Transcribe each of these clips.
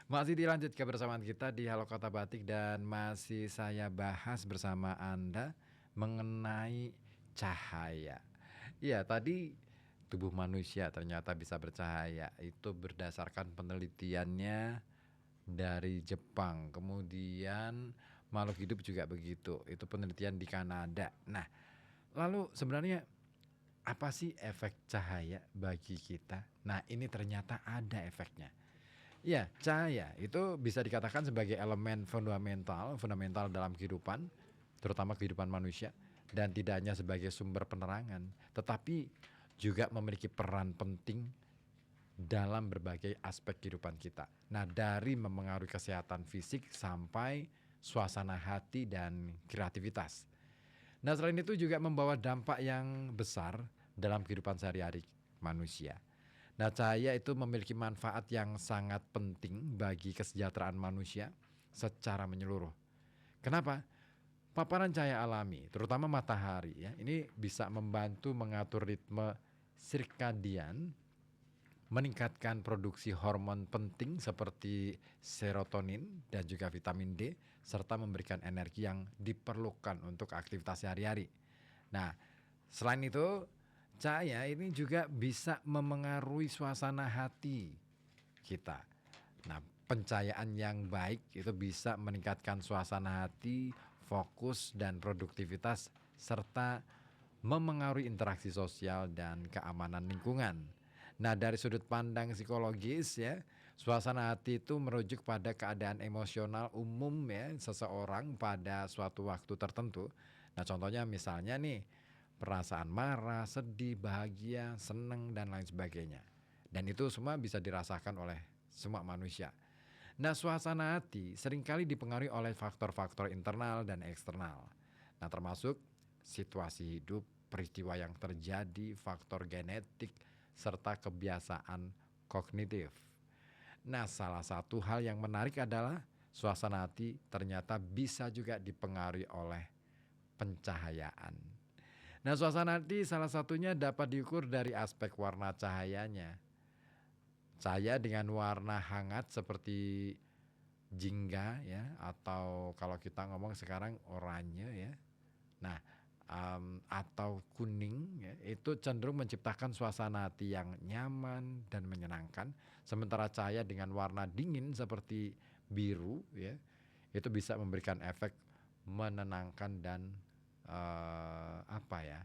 Masih dilanjutkan bersamaan kita di Halo Kota Batik dan masih saya bahas bersama Anda mengenai cahaya. Iya, tadi tubuh manusia ternyata bisa bercahaya. Itu berdasarkan penelitiannya dari Jepang. Kemudian makhluk hidup juga begitu. Itu penelitian di Kanada. Nah, lalu sebenarnya apa sih efek cahaya bagi kita? Nah, ini ternyata ada efeknya. Ya, cahaya itu bisa dikatakan sebagai elemen fundamental dalam kehidupan, terutama kehidupan manusia, dan tidak hanya sebagai sumber penerangan, tetapi juga memiliki peran penting dalam berbagai aspek kehidupan kita. Nah, dari memengaruhi kesehatan fisik sampai suasana hati dan kreativitas. Nah, selain itu juga membawa dampak yang besar dalam kehidupan sehari-hari manusia. Nah, cahaya itu memiliki manfaat yang sangat penting bagi kesejahteraan manusia secara menyeluruh. Kenapa? Paparan cahaya alami, terutama matahari ya, ini bisa membantu mengatur ritme sirkadian, meningkatkan produksi hormon penting seperti serotonin dan juga vitamin D, serta memberikan energi yang diperlukan untuk aktivitas sehari-hari. Nah, selain itu, cahaya ini juga bisa memengaruhi suasana hati kita. Nah, pencahayaan yang baik itu bisa meningkatkan suasana hati, fokus, dan produktivitas, serta memengaruhi interaksi sosial dan keamanan lingkungan. Nah, dari sudut pandang psikologis ya, suasana hati itu merujuk pada keadaan emosional umum ya seseorang pada suatu waktu tertentu. Nah, contohnya misalnya nih, perasaan marah, sedih, bahagia, senang, dan lain sebagainya. Dan itu semua bisa dirasakan oleh semua manusia. Nah, suasana hati seringkali dipengaruhi oleh faktor-faktor internal dan eksternal. Nah, termasuk situasi hidup, peristiwa yang terjadi, faktor genetik, serta kebiasaan kognitif. Nah, salah satu hal yang menarik adalah suasana hati ternyata bisa juga dipengaruhi oleh pencahayaan. Nah, suasana hati salah satunya dapat diukur dari aspek warna cahayanya. Cahaya dengan warna hangat seperti jingga ya, atau kalau kita ngomong sekarang oranye ya. Nah, atau kuning ya, itu cenderung menciptakan suasana hati yang nyaman dan menyenangkan. Sementara cahaya dengan warna dingin seperti biru ya, itu bisa memberikan efek menenangkan dan apa ya?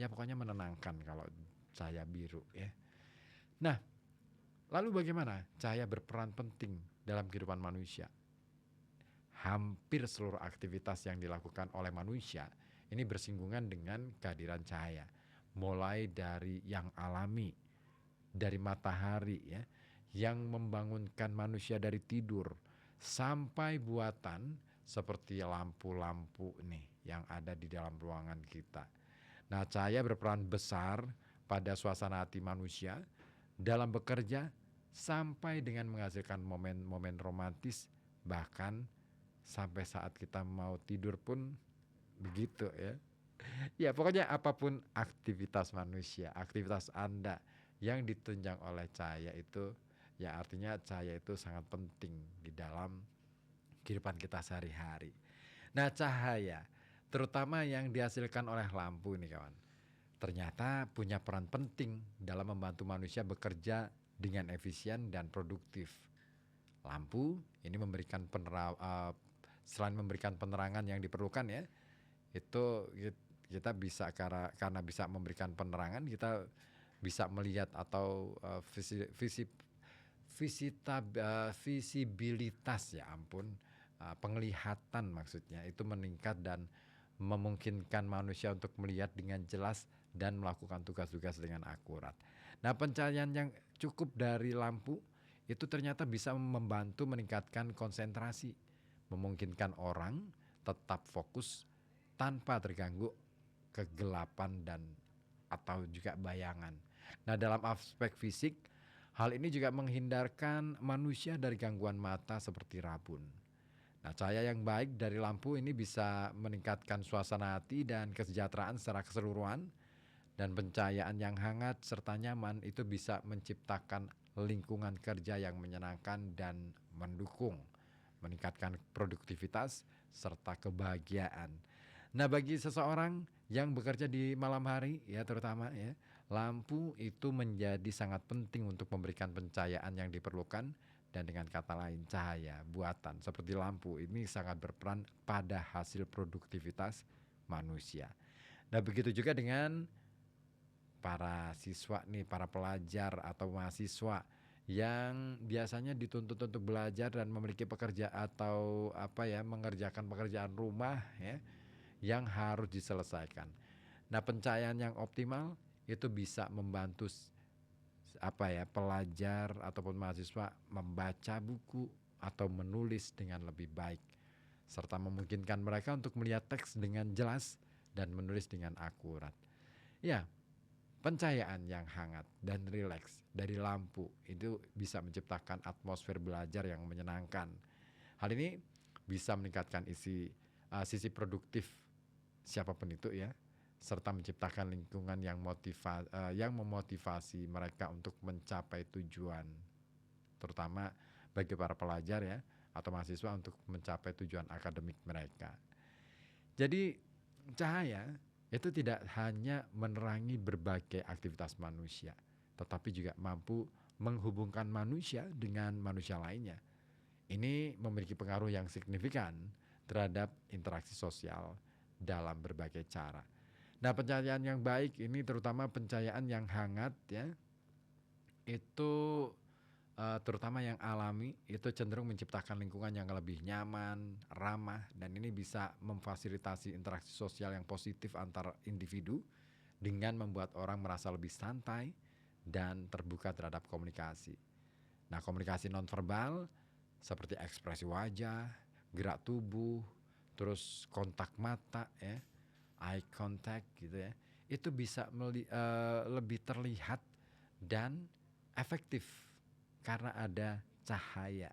Ya pokoknya menenangkan kalau cahaya biru ya. Nah, lalu bagaimana cahaya berperan penting dalam kehidupan manusia? Hampir seluruh aktivitas yang dilakukan oleh manusia ini bersinggungan dengan kehadiran cahaya. Mulai dari yang alami, dari matahari ya, yang membangunkan manusia dari tidur, sampai buatan seperti lampu-lampu nih yang ada di dalam ruangan kita. Nah, cahaya berperan besar pada suasana hati manusia dalam bekerja sampai dengan menghasilkan momen-momen romantis, bahkan sampai saat kita mau tidur pun begitu ya. Ya pokoknya apapun aktivitas manusia, aktivitas Anda yang ditunjang oleh cahaya itu, ya artinya cahaya itu sangat penting di dalam kehidupan kita sehari-hari. Nah, cahaya terutama yang dihasilkan oleh lampu nih kawan, ternyata punya peran penting dalam membantu manusia bekerja dengan efisien dan produktif. Lampu ini memberikan selain memberikan penerangan yang diperlukan ya, itu kita bisa karena bisa memberikan penerangan, kita bisa melihat atau visibilitas ya ampun, penglihatan maksudnya itu meningkat dan memungkinkan manusia untuk melihat dengan jelas dan melakukan tugas-tugas dengan akurat. Nah, pencahayaan yang cukup dari lampu itu ternyata bisa membantu meningkatkan konsentrasi, memungkinkan orang tetap fokus tanpa terganggu kegelapan dan atau juga bayangan. Nah, dalam aspek fisik, hal ini juga menghindarkan manusia dari gangguan mata seperti rabun. Nah, cahaya yang baik dari lampu ini bisa meningkatkan suasana hati dan kesejahteraan secara keseluruhan. Dan pencahayaan yang hangat serta nyaman itu bisa menciptakan lingkungan kerja yang menyenangkan dan mendukung, meningkatkan produktivitas serta kebahagiaan. Nah, bagi seseorang yang bekerja di malam hari ya terutama ya, lampu itu menjadi sangat penting untuk memberikan pencahayaan yang diperlukan, dan dengan kata lain cahaya buatan seperti lampu ini sangat berperan pada hasil produktivitas manusia. Nah, begitu juga dengan para siswa nih, para pelajar atau mahasiswa yang biasanya dituntut untuk belajar dan memiliki pekerja atau apa ya, mengerjakan pekerjaan rumah ya yang harus diselesaikan. Nah, pencahayaan yang optimal itu bisa membantu apa ya, pelajar ataupun mahasiswa membaca buku atau menulis dengan lebih baik, serta memungkinkan mereka untuk melihat teks dengan jelas dan menulis dengan akurat. Ya, pencahayaan yang hangat dan rileks dari lampu itu bisa menciptakan atmosfer belajar yang menyenangkan. Hal ini bisa meningkatkan sisi produktif siapapun itu ya, serta menciptakan lingkungan yang memotivasi mereka untuk mencapai tujuan, terutama bagi para pelajar ya atau mahasiswa untuk mencapai tujuan akademik mereka. Jadi cahaya itu tidak hanya menerangi berbagai aktivitas manusia, tetapi juga mampu menghubungkan manusia dengan manusia lainnya. Ini memiliki pengaruh yang signifikan terhadap interaksi sosial dalam berbagai cara. Nah, pencahayaan yang baik ini terutama pencahayaan yang hangat ya, itu terutama yang alami itu cenderung menciptakan lingkungan yang lebih nyaman, ramah, dan ini bisa memfasilitasi interaksi sosial yang positif antar individu dengan membuat orang merasa lebih santai dan terbuka terhadap komunikasi. Nah, komunikasi nonverbal seperti ekspresi wajah, gerak tubuh, terus kontak mata ya, eye contact gitu ya, itu bisa lebih terlihat dan efektif karena ada cahaya.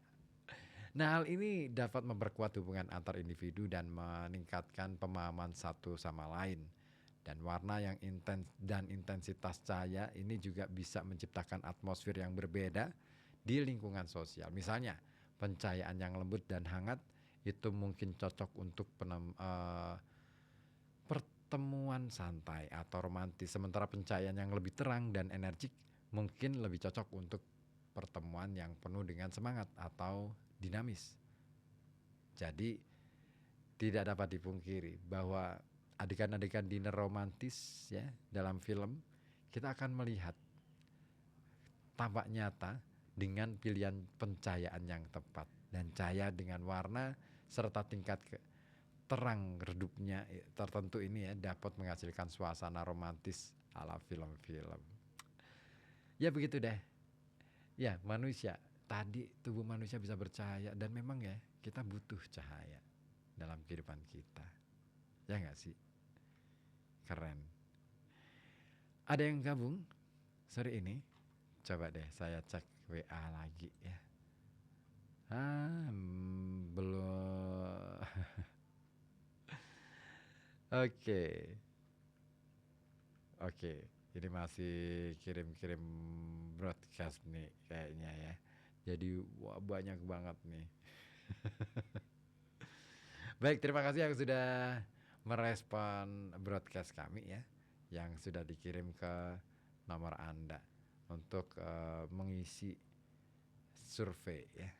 Nah, hal ini dapat memperkuat hubungan antar individu dan meningkatkan pemahaman satu sama lain. Dan warna yang intens dan intensitas cahaya ini juga bisa menciptakan atmosfer yang berbeda di lingkungan sosial. Misalnya, pencahayaan yang lembut dan hangat itu mungkin cocok untuk pertemuan santai atau romantis, sementara pencahayaan yang lebih terang dan energik mungkin lebih cocok untuk pertemuan yang penuh dengan semangat atau dinamis. Jadi tidak dapat dipungkiri bahwa adegan-adegan dinner romantis ya dalam film kita akan melihat tampak nyata dengan pilihan pencahayaan yang tepat dan cahaya dengan warna serta tingkat terang redupnya tertentu ini ya dapat menghasilkan suasana romantis ala film-film. Ya begitu deh. Ya, manusia tadi tubuh manusia bisa bercahaya dan memang ya kita butuh cahaya dalam kehidupan kita. Ya nggak sih? Keren. Ada yang gabung sore ini? Coba deh saya cek WA lagi ya. Belum. Oke. Oke, ini masih kirim-kirim broadcast nih kayaknya ya. Jadi wah banyak banget nih. Baik, terima kasih yang sudah merespon broadcast kami ya, yang sudah dikirim ke nomor Anda untuk mengisi survei ya.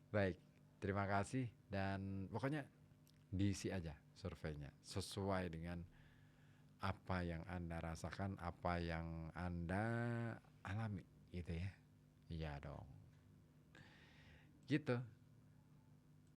Baik, terima kasih dan pokoknya diisi aja surveinya sesuai dengan apa yang Anda rasakan, apa yang Anda alami gitu ya. Iya dong. Gitu.